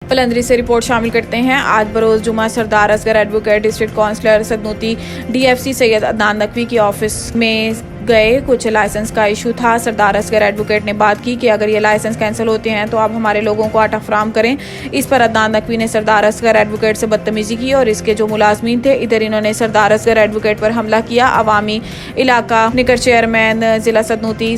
पलंदरी से रिपोर्ट शामिल करते हैं। आज बरोज जुमा Sardar Asghar advocate district councillor Sadnuti DFC Syed Adnan Naqvi के ऑफिस में गए। कुछ लाइसेंस का इशू था। सरदार असगर एडवोकेट ने बात की कि अगर ये लाइसेंस कैंसिल होते हैं तो आप हमारे लोगों को आटा फराम करें। इस पर अदनान नकवी ने सरदार असगर एडवोकेट से बदतमीजी की और इसके जो मुलाजमीन थे इधर इन्होंने सरदार असगर एडवोकेट पर हमला किया। अवामी इलाका निकर चेयरमैन जिला Sudhnoti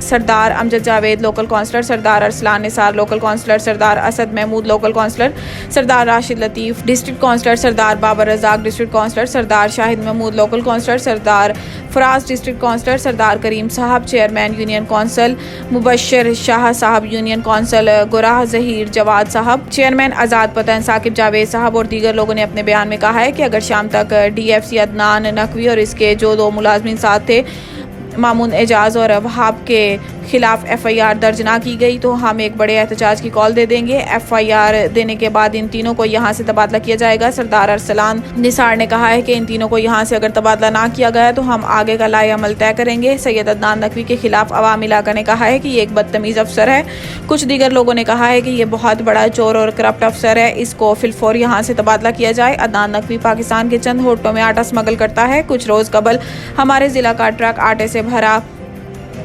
Sardar Amjad Javed, local councillor Sardar Arsalan Nisar, local councillor Sardar Asad Mahmood, local councillor Sardar Rashid Latif, district councillor Sardar Babar Razzaq, district councillor Sardar Shahid Mahmood, local councillor Sardar Faraz, district councillor Sardar Karim Sahab, chairman union council Mubashar Shah Sahab, union council Gurah Zaheer Jawad Sahab, chairman आज़ाद पतन साकिब जावेद साहब और दीगर लोगों ने अपने बयान में कहा है कि अगर शाम तक DFC अदनान नकवी और इसके जो 2 मुलाजमीन साथ थे मामून एजाज और वहाब के खिलाफ FIR दर्ज ना की गई तो हम एक बड़े एहतजाज की कॉल दे देंगे। FIR देने के बाद इन तीनों को यहाँ से तबादला किया जाएगा। सरदार अरसलान निसार ने कहा है कि इन तीनों को यहाँ से अगर तबादला ना किया गया तो हम आगे का लाए अमल तय करेंगे। सैयद अदनान नकवी के खिलाफ अवामी इलाका ने कहा है कि ये एक बदतमीज अफसर है। कुछ दीगर लोगों ने कहा है कि ये बहुत बड़ा चोर और करप्ट अफसर है, इसको फिलफौर यहाँ से तबादला किया जाए। अदनान नकवी पाकिस्तान के चंद होटलों में आटा स्मगल करता है। कुछ रोज कबल हमारे जिला का ट्रक आटे से भरा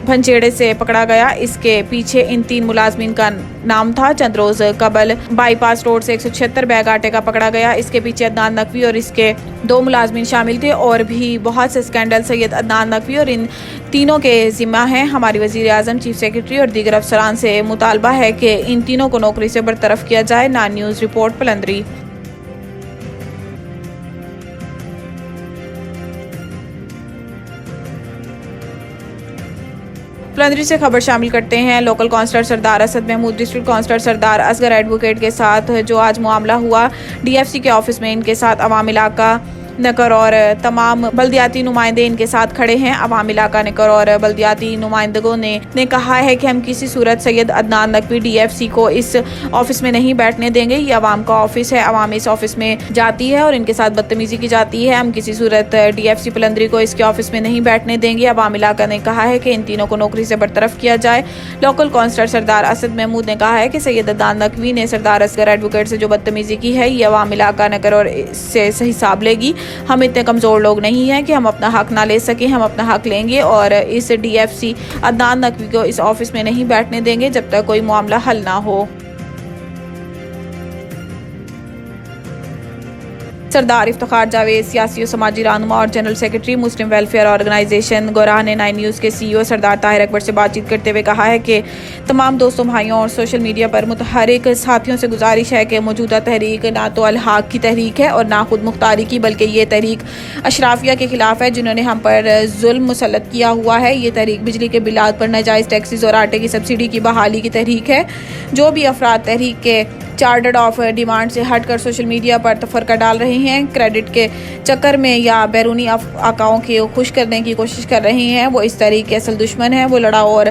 भंचेड़े से पकड़ा गया। इसके पीछे इन 3 मुलाजमीन का नाम था। चंद रोज कबल बाईपास रोड से 176 बैग आटे का पकड़ा गया। इसके पीछे अदनान नकवी और इसके 2 मुलाजमीन शामिल थे और भी बहुत से स्कैंडल सैयद अदनान नकवी और इन तीनों के जिम्मा हैं। हमारी वजीर आजम, चीफ सेक्रेटरी और दीगर अफसरान से मुतालबा है कि इन तीनों को नौकरी से बरतरफ किया जाए। नान न्यूज़ रिपोर्ट पलंदरी। पलंदरी से खबर शामिल करते हैं। Local councillor Sardar Asad Mahmood, district councillor सरदार असगर एडवोकेट के साथ जो आज मामला हुआ DFC के ऑफिस में, इनके साथ अवाम इलाका नकर और तमाम बल्दियाती नुमाइंदे इनके साथ खड़े हैं। अवाम इलाका नकर और बल्दियाती नुमाइंदों ने कहा है कि हम किसी सूरत सैयद अदनान नकवी DFC को इस ऑफिस में नहीं बैठने देंगे। ये अवाम का ऑफिस है, अवाम इस ऑफिस में जाती है और इनके साथ बदतमीजी की जाती है। हम किसी सूरत DFC पलंदरी को इसके ऑफिस में नहीं बैठने देंगे। अवाम इलाका ने कहा है कि इन तीनों को नौकरी से बरतरफ किया जाए। लोकल काउंसलर सरदार असद महमूद ने कहा है कि सैयद अदनान नकवी ने सरदार असगर एडवोकेट से जो बदतमीजी की है ये अवाम इलाका नकर और इससे हिसाब लेगी। हम इतने कमज़ोर लोग नहीं हैं कि हम अपना हक ना ले सकें। हम अपना हक लेंगे और इस DFC अदनान नकवी को इस ऑफिस में नहीं बैठने देंगे जब तक कोई मामला हल ना हो। सरदार इफ्तिखार जावेद, सियासी और समाजी रहनुमा और general secretary Muslim welfare organisation Gorah ने 9 न्यूज़ के CEO सरदार ताहिर अकबर से बातचीत करते हुए कहा है कि तमाम दोस्तों, भाइयों और सोशल मीडिया पर मुतहरिक साथियों से गुजारिश है कि मौजूदा तहरीक ना तो अल-हक की तहरीक है और ना खुद मुख्तारी की, बल्कि ये तहरीक अशराफिया के खिलाफ है जिन्होंने हम पर जुल्म मुसल्लत किया हुआ है। ये तहरीक बिजली के बिलात पर नाजायज़ टैक्सेस और आटे की सब्सिडी की बहाली की तहरीक है। जो भी अफराद तहरीक के चार्टर्ड ऑफ डिमांड से हटकर सोशल मीडिया पर तफरका डाल रहे हैं, क्रेडिट के चक्कर में या बैरूनी आकाओं को खुश करने की कोशिश कर रहे हैं, वो इस तहरीक के असल दुश्मन हैं। वो लड़ाओ और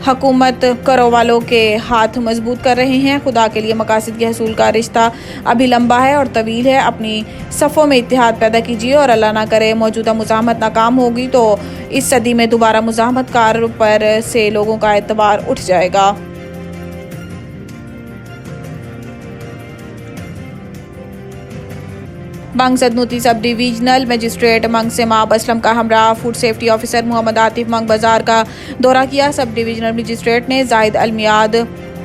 हुकूमत करो वालों के हाथ मजबूत कर रहे हैं। खुदा के लिए मकासद के हसूल का रिश्ता अभी लंबा है और तवील है। अपनी सफ़ों में इत्तेहाद पैदा कीजिए और अल्लाह ना करे मौजूदा मुज़ाहमत नाकाम होगी तो इस सदी में दोबारा मुज़ाहमत कार पर से लोगों का एतबार उठ जाएगा। मंग सदनूती सब डिवीजनल मजिस्ट्रेट मंग से माब असलम का हमरा food safety officer Mohammad Atif मंग बाजार का दौरा किया। सब डिवीजनल मजिस्ट्रेट ने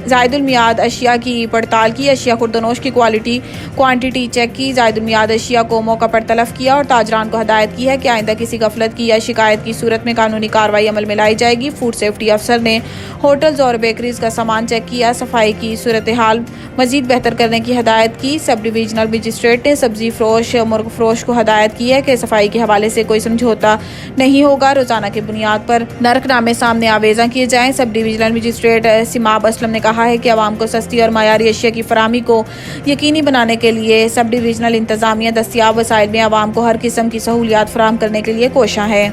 जायदुल मियाद अशिया की पड़ताल की, अशिया खुर्दनोश की क्वांटिटी चेक की, जायदुल मियाद अशिया को मौका पर तलफ किया और ताजरान को हदायत की है कि आइंदा किसी गफलत की या शिकायत की सूरत में कानूनी कार्रवाई अमल में लाई जाएगी। फूड सेफ्टी अफसर ने होटल्स और बेकरीज का सामान चेक किया, सफाई की सूरत हाल मजीद बेहतर करने की हदायत की। सब डिवीजनल मजिस्ट्रेट ने सब्जी फरोश मुर्ग फरोश को हदायत की है कि सफाई के हवाले से कोई समझौता नहीं होगा, रोजाना की बुनियाद पर नरकनामे सामने आवेजा किए जाएँ। सब डिवीजनल मजिस्ट्रेट सिमाब असलम ने कहा है कि आवाम को सस्ती और मायारी अशिया की फराहमी को यकीनी बनाने के लिए सब डिवीजनल इंतजामिया दस्तियाब वसाइल में आवाम को हर किस्म की सहूलियात फराहम करने के लिए कोशा है।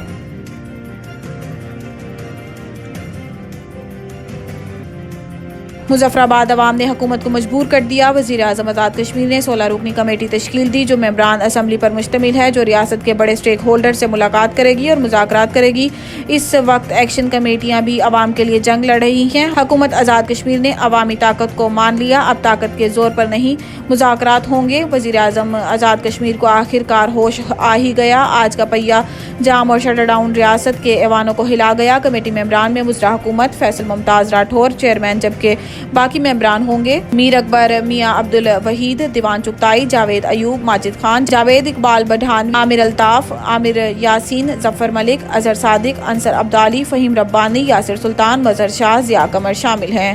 मुजफ्फराबाद अवाम ने हुकूमत को मजबूर कर दिया। वज़ीर आज़म आज़ाद कश्मीर ने 16 रुकनी कमेटी तश्कील दी जो मेंबरान असम्बली पर मुश्तमिल है, जो रियासत के बड़े स्टेक होल्डर से मुलाकात करेगी और मुज़ाकरात करेगी। इस वक्त एक्शन कमेटियाँ भी अवाम के लिए जंग लड़ रही हैं। हुकूमत आज़ाद कश्मीर ने अवामी ताकत को मान लिया, अब ताकत के जोर पर नहीं मुज़ाकरात होंगे। वज़ीर आज़म आज़ाद कश्मीर को आखिरकार होश आ ही गया। आज का पहिया जाम और शटर डाउन रियासत के ऐवानों को हिला गया। कमेटी मेंबरान में मुजरा हुकूमत फैसल मुमताज़ राठौर चेयरमैन, जबकि बाकी मेंबरान होंगे मीर अकबर, मियाँ अब्दुल वहीद, दीवान चुगताई, जावेद अयूब, माजिद खान, जावेद इकबाल बढ़ान, आमिर अल्ताफ, आमिर यासीन, जफर मलिक, अजहर सादिक, अंसर अब्दाली, फ़हीम रब्बानी, यासिर सुल्तान, मजहर शाह, ज़िया कमर शामिल हैं।